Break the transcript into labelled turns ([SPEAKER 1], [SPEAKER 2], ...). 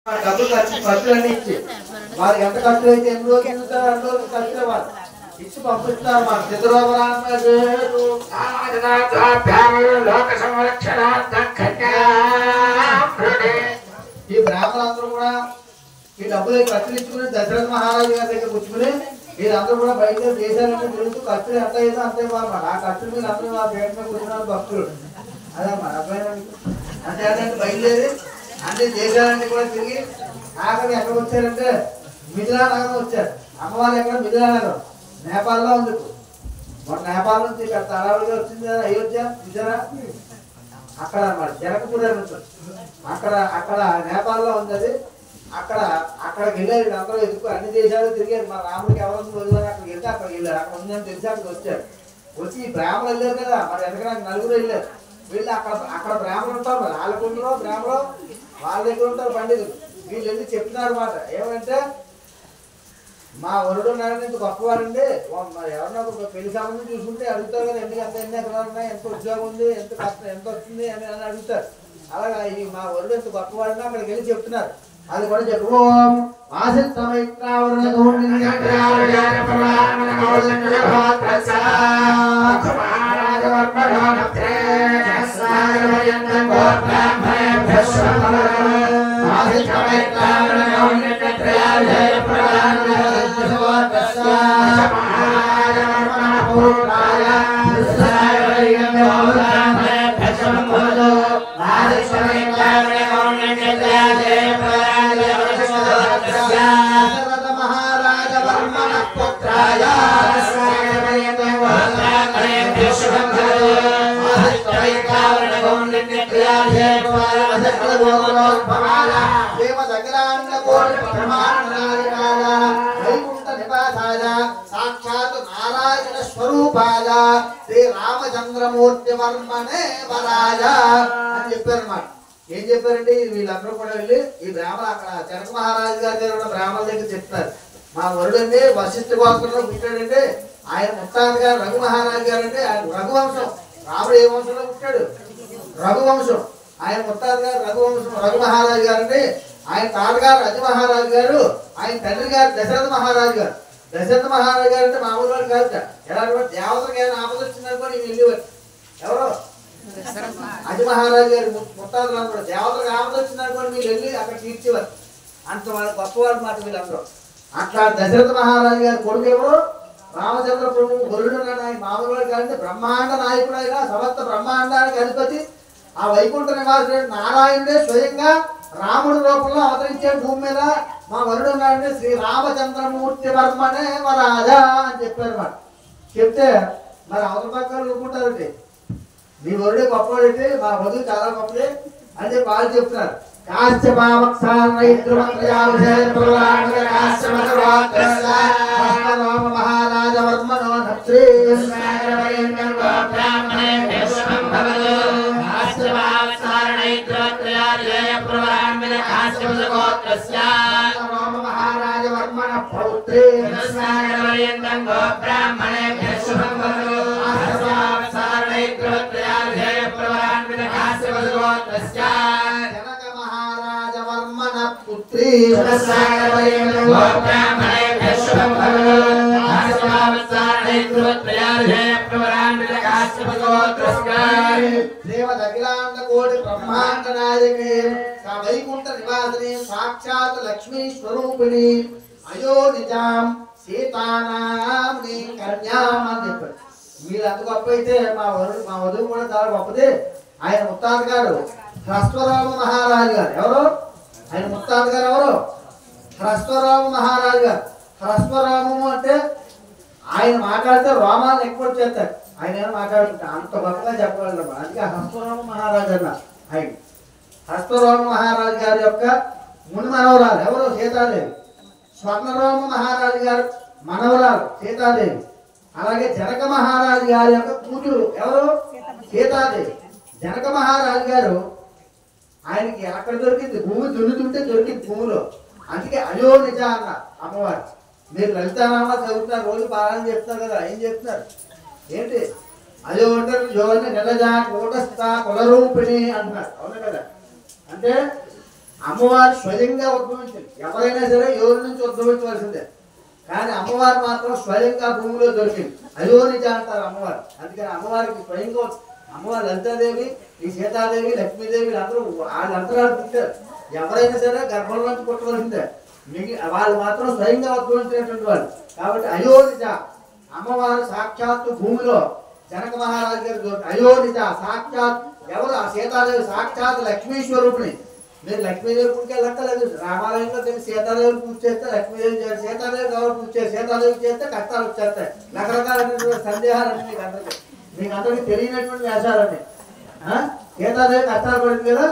[SPEAKER 1] డబ్బులు ఖర్చులన్నీ ఇచ్చి వాళ్ళకి ఎంత ఖర్చు అయితే ఎన్ని రోజులు తిరుగుతారు అన్ని రోజులు ఖర్చులే వాళ్ళు ఇచ్చి పంపిస్తారు మన లోక సంరక్షణ ఈ బ్రాహ్మణులందరూ కూడా ఈ డబ్బులు ఖర్చులు ఇచ్చుకుని దశరథ మహారాజు గారి దగ్గర కూర్చుకుని వీళ్ళందరూ కూడా బయట దేశాలన్నీ తిరుగుతూ ఖర్చులు ఎంత అయిందో అంతే అన్నమాట. ఆ ఖర్చులు మీద అందరూ ఆ పేట మీద కూర్చున్నారు భక్తులు అదన్నమాట. అబ్బాయి అంటే బయలుదేరి అన్ని దేశాలన్నీ కూడా తిరిగి ఆఖరి ఎక్కడ వచ్చారంటే మిథిలా నగరం వచ్చారు. అమ్మవారు ఎక్కడ మిథిలా నగరం నేపాల్లో ఉంది. మన నేపాల్ నుంచి పెద్ద అడవులుగా వచ్చింది అయోధ్య చూసారా అక్కడ అన్నమాట. జనకపూర్ అని ఉంటుంది అక్కడ నేపాల్లో ఉంది అది. అక్కడికి వెళ్ళారు అందరూ ఎదుర్కొ అన్ని దేశాలు తిరిగారు. మా రాముడికి ఎవరు వదిలేరు అక్కడికి వెళ్తే అక్కడికి వెళ్ళారు. అక్కడ ఉందని తెలిసి అక్కడికి వచ్చారు. వచ్చి ఈ బ్రాహ్మణులు వెళ్ళారు కదా మరి ఎందుకంటే నలుగురు వెళ్ళారు. వీళ్ళు అక్కడ బ్రాహ్మణులు ఉంటారు మరి వాళ్ళకుంటారో బ్రాహ్మణులు వాళ్ళ దగ్గర ఉంటారు పండితులు. వీళ్ళు వెళ్ళి చెప్తున్నారు మాట ఏమంటే మా వరుడు నాయన ఇంత గొప్పవారండి ఎవరన్నా ఒక పెళ్లి సంబంధం చూసుకుంటే అడుగుతారు కదా ఎందుకు ఎంత ఎన్ని ఎకరాలు ఉన్నాయి ఎంత ఉద్యోగం ఉంది ఎంత కష్టం ఎంత వస్తుంది అని అడుగుతారు. అలాగా ఈ మా వరుడు ఎంత గొప్పవాడిని అక్కడికి వెళ్ళి చెప్తున్నారు. అది కూడా చెప్పు సాక్షాత్ నారాయణ స్వరూపాయ శ్రీ రామచంద్రమూర్తి వర్మనే వరాయ అని చెప్పారన్నమాట. ఏం చెప్పారంటే వీళ్ళందరూ కూడా వెళ్ళి ఈ బ్రాహ్మణ అక్కడ జనక మహారాజు గారి దగ్గర ఉన్న బ్రాహ్మణుల దగ్గర చెప్తారు. మా వరుడు అండి వశిష్ఠ గోత్రంలో పుట్టాడంటే ఆయన ముత్తాత గారు రఘు మహారాజు గారు అంటే ఆయన రఘువంశం. రాముడు ఏ వంశంలో పుట్టాడు? రఘువంశం. ఆయన ముత్తాత గారు రఘువంశం రఘు మహారాజు గారు అంటే ఆయన తాతగారు రజ మహారాజు గారు ఆయన తండ్రి గారు దశరథ మహారాజు గారు. దశరథ మహారాజు గారు అంటే మామూలు వాడు కాదు. ఎలా దేవతలకు ఏమైనా ఆపద వచ్చిందనుకోని వెళ్ళేవారు. ఎవరో అజ మహారాజు గారు ముత్తాతలు కూడా దేవతలకు ఆపద వచ్చిందనుకోని మీరు వెళ్ళి అక్కడ తీర్చేవారు. అంత వాళ్ళ గొప్పవాళ్ళు మాట వీళ్ళందరూ. అట్లా దశరథ మహారాజు గారి కొడుకు ఎవరు? రామచంద్ర ప్రభు గొల్లుడు ఆయన మామూలు వాడు కాదంటే బ్రహ్మాండ నాయకుడు అయినా సమస్త బ్రహ్మాండానికి అధిపతి ఆ వైకుంఠ నివాసుడు నారాయణుడే స్వయంగా రాముడి రూపంలో అవతరించాడు భూమి మీద. మా వరుడు ఉన్నాడంటే శ్రీ రామచంద్రమూర్తి వర్మనే వరాజా అని చెప్పారు మాట. చెప్తే మరి అవతల పక్కన ఊరుకుంటారండి మీ వరుడే గొప్పవాడంటే మా వధువు చాలా గొప్పదే అని చెప్పి వాళ్ళు చెప్తున్నారు. మహారాజ వర్మనో మహారాజ వర్మణ పౌత్రే జనక మహారాజ వర్మణ పుత్రీ దేవదఖిలాండ కోటి బ్రహ్మాండ నాయకే వైకుంఠ నివాసిని సాక్షాత్ లక్ష్మీ స్వరూపిణి అయో నిజాం సీతానాం నీ కన్యాం అని చెప్పారు. మీరు అంత గొప్ప అయితే మా వధువు కూడా చాలా గొప్పది. ఆయన ముత్తాత గారు హ్రస్వరామ మహారాజు గారు. ఎవరు ఆయన ముత్తాత గారు? ఎవరు? హ్రస్వరామ మహారాజు గారు. హ్రస్వరామము అంటే ఆయన మాట్లాడితే రోమాలను ఎక్కువ చేస్తారు. ఆయన ఏమో మాట్లాడుతుంటే అంత గొప్పగా చెప్పగలరు. అందుకే హ్రస్వరామ మహారాజు అన్న ఆయన. హ్రస్వరామ మహారాజు గారి యొక్క ముని మనవరాలు ఎవరు? సీతాదేవి. స్వర్ణరామ మహారాజు గారు మనవరాలు సీతాదేవి. అలాగే జనక మహారాజు గారి యొక్క కూతురు ఎవరు? సీతాదేవి. జనక మహారాజు గారు ఆయనకి ఎక్కడ దొరికింది? భూమి దున్నుతుంటే దొరికింది భూమిలో. అందుకే అయో నిజ అన్న అమ్మవారు. మీరు లలితారామ చదువుతున్నారు రోజు పారాయణ చెప్తున్నారు కదా. ఏం చెప్తున్నారు ఏంటి? అయో అంటే యోని నిలజ కూటస్థ కులరూపిణి అంటున్నారు. అవును కదా. అంటే అమ్మవారు స్వయంగా ఉద్భవించింది. ఎవరైనా సరే ఎవరి నుంచి ఉద్భవించవలసిందే, కానీ అమ్మవారు మాత్రం స్వయంగా భూమిలో దొరికింది. అయోనిజ అంటారు అమ్మవారు. అందుకని అమ్మవారికి స్వయంగా అమ్మవారు లలితాదేవి, ఈ సీతాదేవి, లక్ష్మీదేవి అందరూ వాళ్ళంతరాలు పుట్టారు. ఎవరైనా సరే గర్భంలో నుంచి పుట్టవలసిందే, వాళ్ళు మాత్రం స్వయంగా ఉద్భవించినటువంటి వాళ్ళు. కాబట్టి అయోనిజ అమ్మవారు సాక్షాత్తు భూమిలో జనక మహారాజు గారు అయోనిజ సాక్షాత్ ఎవరు? ఆ సీతాదేవి సాక్షాత్ లక్ష్మీ స్వరూపిణి. మీరు లక్ష్మీదేవి పూజకి వెళ్ళక్కర్లేదు. రామాలయంలో తెలిసి సీతాదేవి పూజ చేస్తే లక్ష్మీదేవి చేయాలి, సీతాదేవి ఎవరు పూజ చేయాలి, సీతాదేవి చేస్తే కష్టాలు వచ్చేస్తాయి. రకరకాలైనటువంటి సందేహాలన్నీ మీకు అందరికీ తెలియనటువంటి వేషాలన్నీ. సీతాదేవి కష్టాలు పడింది కదా,